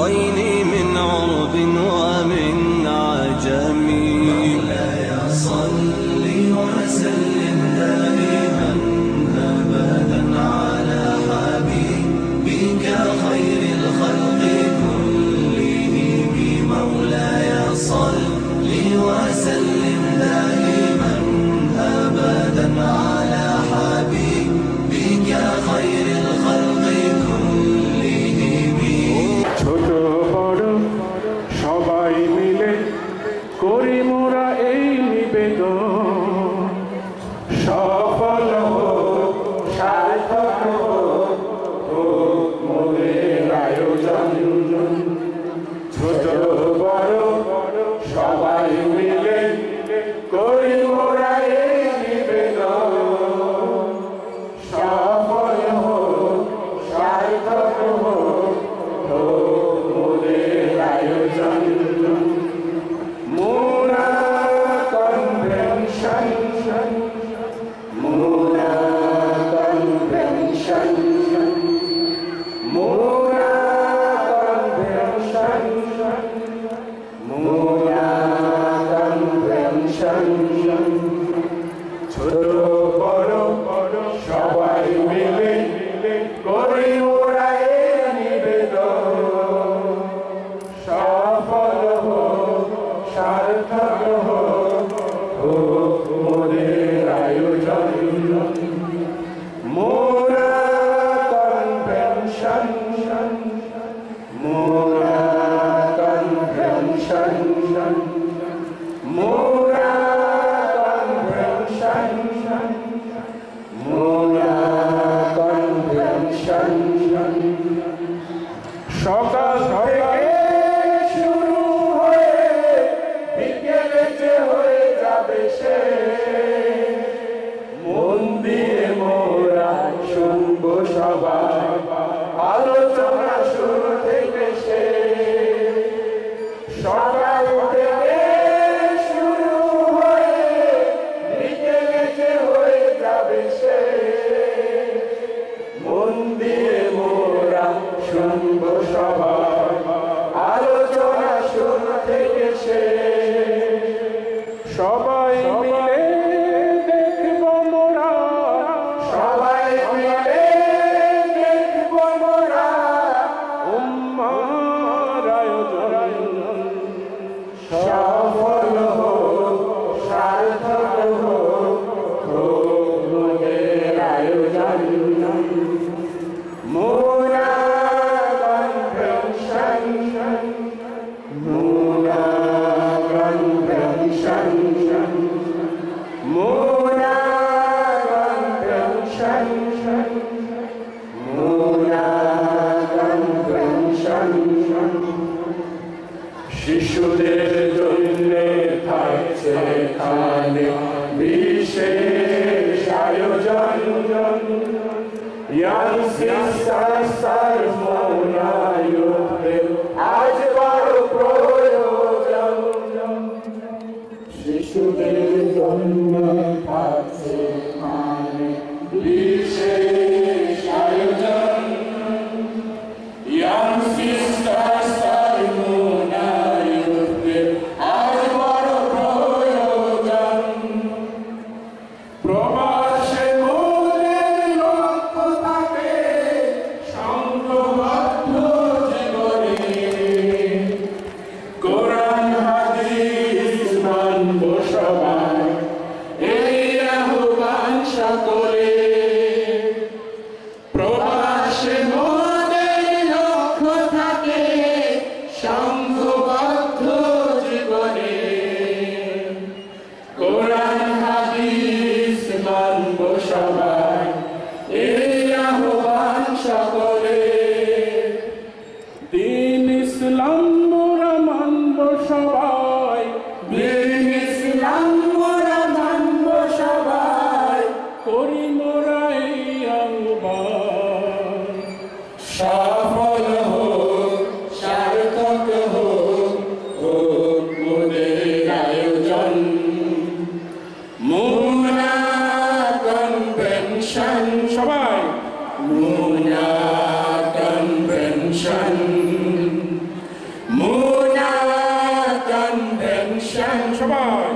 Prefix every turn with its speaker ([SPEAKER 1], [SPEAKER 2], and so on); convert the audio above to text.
[SPEAKER 1] الحرمين من عرب ومن عجم مولاي صل وسلم دائما أبدا على حبيبك خير الخلق كلهم مولاي صل وسلم دائما أبدا على حبيبك خير الخلق كلهم
[SPEAKER 2] ছোট বড় সবাই মিলে করি মোরা এই নিবেদন সফল হোক সার্থক হোক মোদের আয়োজন ছোট বড় সবাই মিলে করি মোরা এই নিবেদন সফল হোক সার্থক হোক মোদের আয়োজন মোরা কনভেনশন মোরা কনভেনশন মোরা কনভেনশন মোরা কনভেনশন ছোট বড় সবাই মিলে করি মোরা এই নিবেদন সফল হোক সার্থক হোক মোদের আয়োজন মোরা কনভেনশন মোরা কনভেনশন মোরা কনভেনশন মোরা কনভেনশন সকাল থেকে শুরু হয়ে বিকেলে যে হয়ে যাবে সে মন দিয়ে মোরা শুনবো সবাই আলোচনা শুরু থেকে সে সকাল থেকে শুরু হয়ে বিকেলে যে হয়ে যাবে সে মন দিয়ে মোরা শুনবো সবাই আলোচনা শুরু থেকে সে সবাই মিলে দেখব মোরা সবাই মিলে দেখব মোরা উম্মার আয়োজন সফল হোক সার্থক হোক মোদের আয়োজন মোরা কনভেনশন মোরা কনভেনশন মোরা কনভেনশন মোরা কনভেনশন শিশুদের জন্য থাকছে এখানে বিশেষ আয়োজন young sisters সারমোনায়ুতে আজ বড় প্রয়োজন শিশুদের জন্য থাকছে এখানে বিশেষ আয়োজন young sisters সারমোনায়ুতে আজ বড় প্রয়োজন প্রবাসে মোদের লক্ষ্য থাকে সংঘবদ্ধ জীবনে কোরআন হাদিস মানব সবাই এই আহ্বান সকলে প্রবাসে মোদের লক্ষ্য থাকে সংঘবদ্ধ জীবনে কোরআন হাদিস মানব সবাই এই আহ্বান সকলে দ্বীন ইসলাম মোরা মানব সবাই দ্বীন ইসলাম মোরা মানব সবাই করি মোরা এই আহ্বান সফল হোক সার্থক হোক মোদের আয়োজন মোরা কনভেনশন সবাই মোরা কনভেনশন সবাই